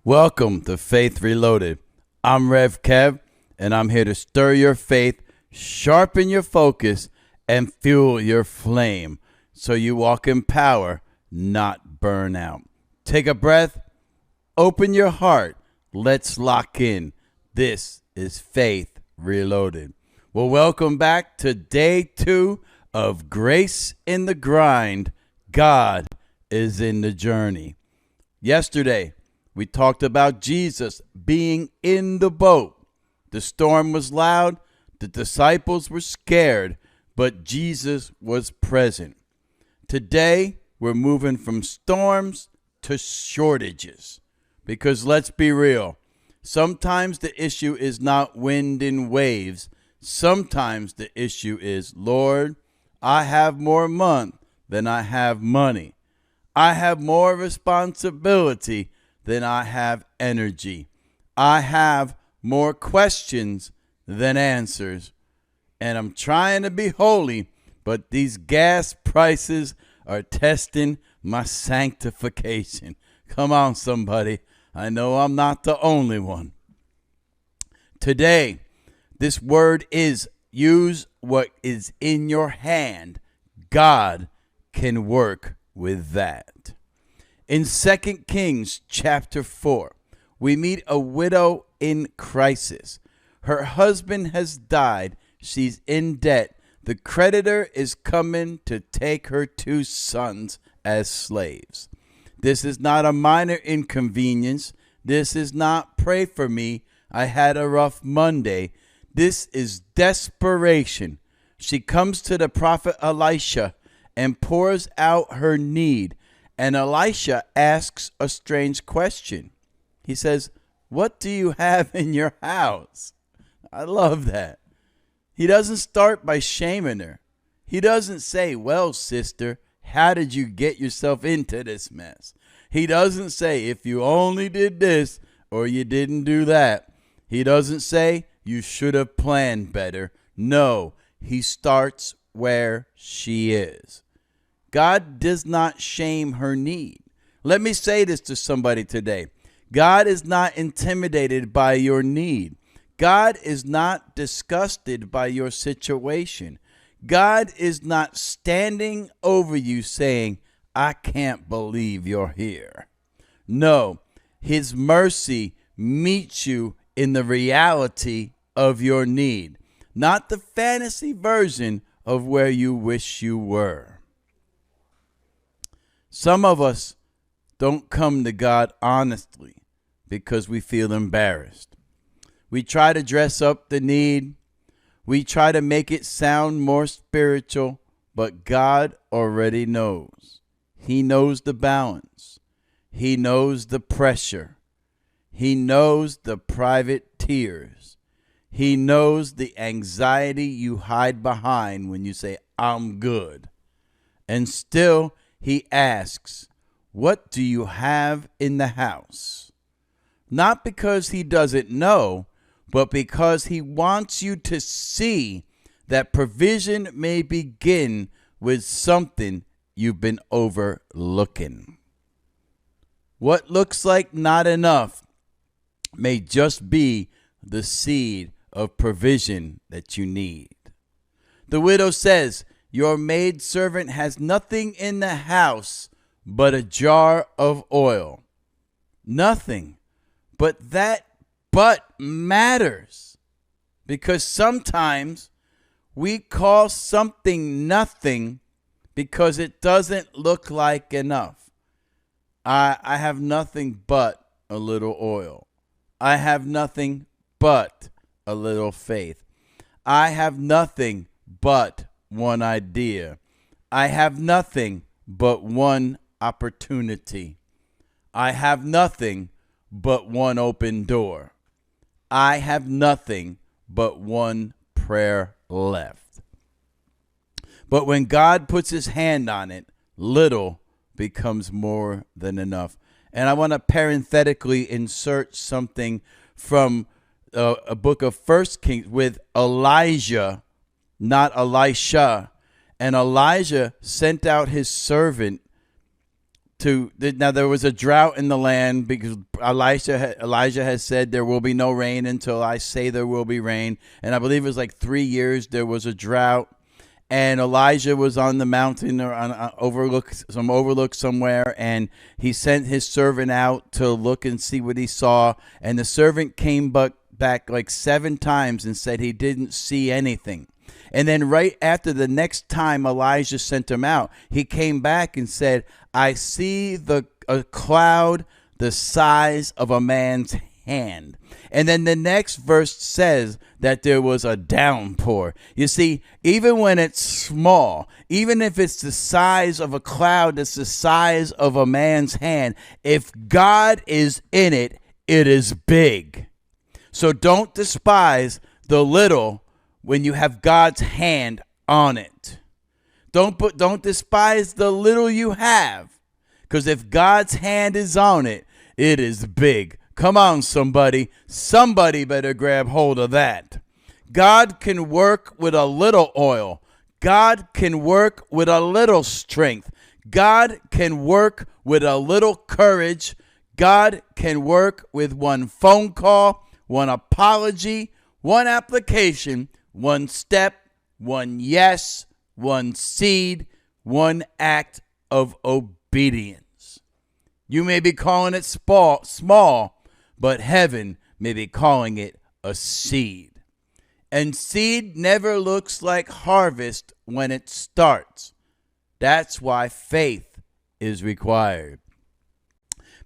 Welcome to Faith Reloaded. I'm Rev Kev, and I'm here to stir your faith, sharpen your focus, and fuel your flame so you walk in power, not burn out. Take a breath, open your heart, let's lock in. This is Faith Reloaded. Well, welcome back to day 2 of Grace in the Grind. God is in the journey. Yesterday, we talked about Jesus being in the boat. The storm was loud, the disciples were scared, but Jesus was present. Today, we're moving from storms to shortages. Because let's be real, sometimes the issue is not wind and waves. Sometimes the issue is, Lord, I have more month than I have money. I have more responsibility than I have energy. I have more questions than answers. And I'm trying to be holy, but these gas prices are testing my sanctification. Come on, somebody. I know I'm not the only one. Today, this word is use what is in your hand. God can work with that. In 2 Kings chapter 4, we meet a widow in crisis. Her husband has died. She's in debt. The creditor is coming to take her 2 sons as slaves. This is not a minor inconvenience. This is not pray for me, I had a rough Monday. This is desperation. She comes to the prophet Elisha and pours out her need. And Elisha asks a strange question. He says, what do you have in your house? I love that. He doesn't start by shaming her. He doesn't say, well, sister, how did you get yourself into this mess? He doesn't say, if you only did this or you didn't do that. He doesn't say, you should have planned better. No, he starts where she is. God does not shame her need. Let me say this to somebody today. God is not intimidated by your need. God is not disgusted by your situation. God is not standing over you saying, I can't believe you're here. No, his mercy meets you in the reality of your need, not the fantasy version of where you wish you were. Some of us don't come to God honestly because we feel embarrassed. We try to dress up the need. We try to make it sound more spiritual, but God already knows. He knows the balance. He knows the pressure. He knows the private tears. He knows the anxiety you hide behind when you say, I'm good. And still, he asks, what do you have in the house? Not because he doesn't know, but because he wants you to see that provision may begin with something you've been overlooking. What looks like not enough may just be the seed of provision that you need. The widow says, your maidservant has nothing in the house but a jar of oil. Nothing. But that but matters. Because sometimes we call something nothing because it doesn't look like enough. I have nothing but a little oil. I have nothing but a little faith. I have nothing but one idea. I have nothing but one opportunity. I have nothing but one open door. I have nothing but one prayer left. But when God puts his hand on it, little becomes more than enough. And I want to parenthetically insert something from a book of 1 Kings with Elijah, not Elisha. And Elijah sent out his servant now there was a drought in the land because Elijah has said there will be no rain until I say there will be rain. And I believe it was like 3 years there was a drought. And Elijah was on the mountain or on overlook somewhere, and he sent his servant out to look and see what he saw. And the servant came back like 7 times and said he didn't see anything. And then right after the next time Elijah sent him out, he came back and said, I see a cloud the size of a man's hand. And then the next verse says that there was a downpour. You see, even when it's small, even if it's the size of a cloud that's the size of a man's hand, if God is in it, it is big. So don't despise the little when you have God's hand on it. Don't despise the little you have, because if God's hand is on it, it is big. Come on, somebody. Somebody better grab hold of that. God can work with a little oil. God can work with a little strength. God can work with a little courage. God can work with one phone call, one apology, one application, one step, one yes, one seed, one act of obedience. You may be calling it small, but heaven may be calling it a seed. And seed never looks like harvest when it starts. That's why faith is required.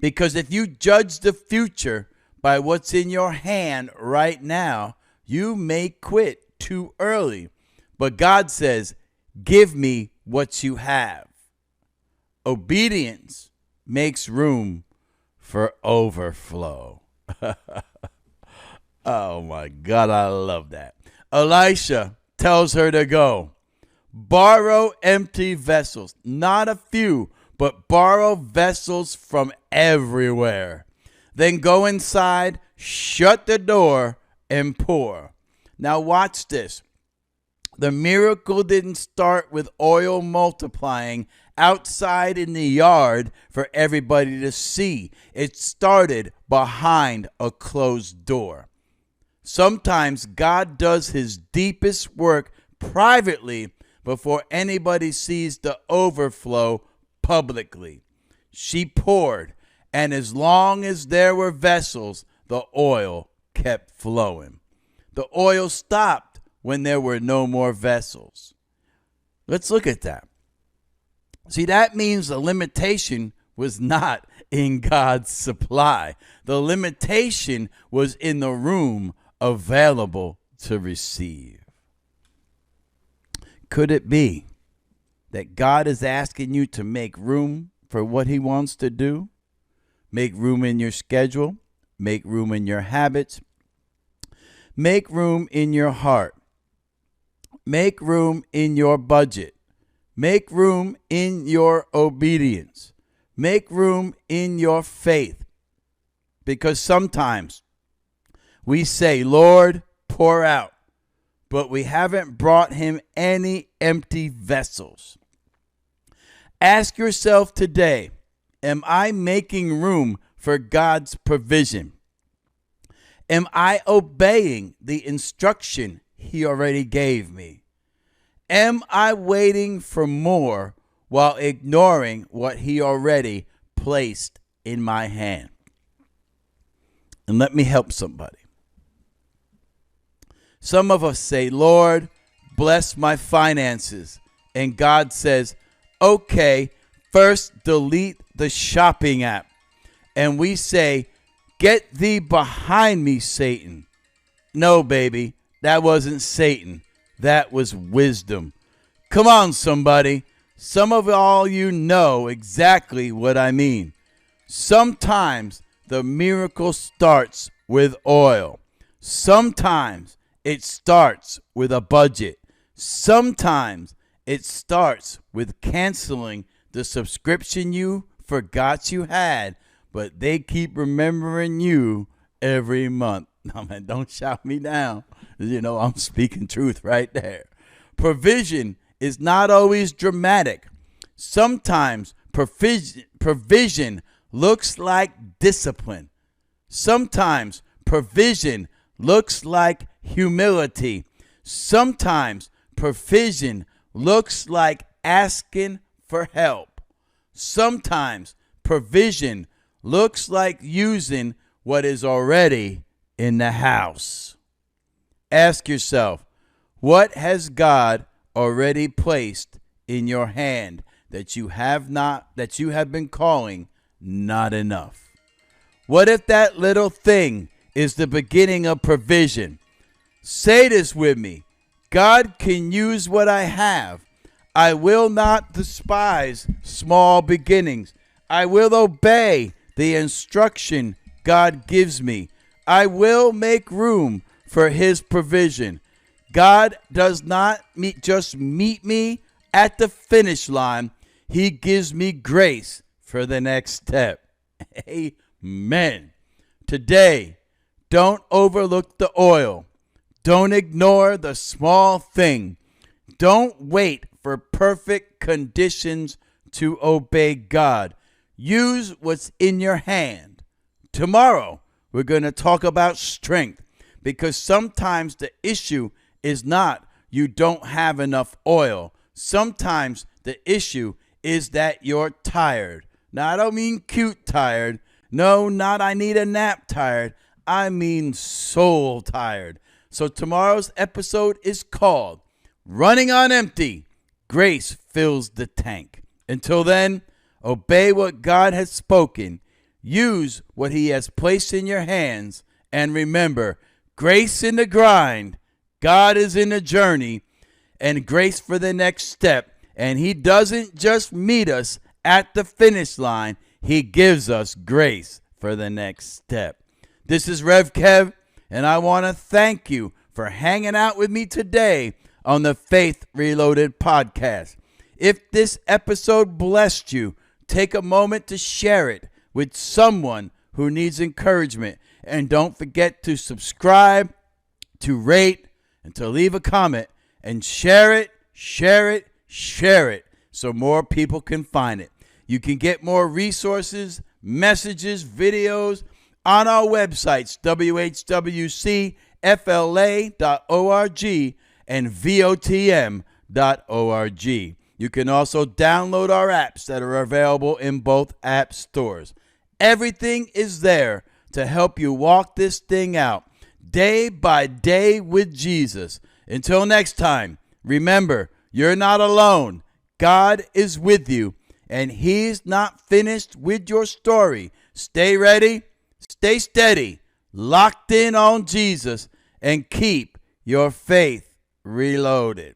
Because if you judge the future by what's in your hand right now, you may quit too early. But God says, give me what you have. Obedience makes room for overflow. Oh my God, I love that. Elisha tells her to go. Borrow empty vessels, not a few, but borrow vessels from everywhere. Then go inside, shut the door, and pour. Now watch this. The miracle didn't start with oil multiplying outside in the yard for everybody to see. It started behind a closed door. Sometimes God does his deepest work privately before anybody sees the overflow publicly. She poured, and as long as there were vessels, the oil kept flowing. The oil stopped when there were no more vessels. Let's look at that. See, that means the limitation was not in God's supply. The limitation was in the room available to receive. Could it be that God is asking you to make room for what he wants to do? Make room in your schedule. Make room in your habits. Make room in your heart. Make room in your budget. Make room in your obedience. Make room in your faith. Because sometimes we say, Lord, pour out, but we haven't brought him any empty vessels. Ask yourself today, am I making room for God's provision? Am I obeying the instruction he already gave me? Am I waiting for more while ignoring what he already placed in my hand? And let me help somebody. Some of us say, Lord, bless my finances. And God says, okay, first delete the shopping app. And we say, get thee behind me, Satan. No, baby, that wasn't Satan. That was wisdom. Come on, somebody. Some of all you know exactly what I mean. Sometimes the miracle starts with oil. Sometimes it starts with a budget. Sometimes it starts with canceling the subscription you forgot you had, but they keep remembering you every month. No, man, don't shout me down. You know, I'm speaking truth right there. Provision is not always dramatic. Sometimes provision looks like discipline. Sometimes provision looks like humility. Sometimes provision looks like asking for help. Sometimes provision looks like using what is already in the house. Ask yourself, what has God already placed in your hand that you have been calling not enough? What if that little thing is the beginning of provision? Say this with me. God can use what I have. I will not despise small beginnings. I will obey the instruction God gives me. I will make room for his provision. God does not just meet me at the finish line. He gives me grace for the next step. Amen. Today, don't overlook the oil. Don't ignore the small thing. Don't wait for perfect conditions to obey God. Use what's in your hand. Tomorrow, we're going to talk about strength, because sometimes the issue is not you don't have enough oil. Sometimes the issue is that you're tired. Now, I don't mean cute tired. No, not I need a nap tired. I mean soul tired. So tomorrow's episode is called Running on Empty. Grace fills the tank. Until then, obey what God has spoken. Use what he has placed in your hands. And remember, grace in the grind. God is in the journey. And grace for the next step. And he doesn't just meet us at the finish line. He gives us grace for the next step. This is Rev Kev, and I want to thank you for hanging out with me today on the Faith Reloaded podcast. If this episode blessed you, take a moment to share it with someone who needs encouragement. And don't forget to subscribe, to rate, and to leave a comment. And share it so more people can find it. You can get more resources, messages, videos on our websites, whwcfla.org and votm.org. You can also download our apps that are available in both app stores. Everything is there to help you walk this thing out day by day with Jesus. Until next time, remember, you're not alone. God is with you, and he's not finished with your story. Stay ready, stay steady, locked in on Jesus, and keep your faith reloaded.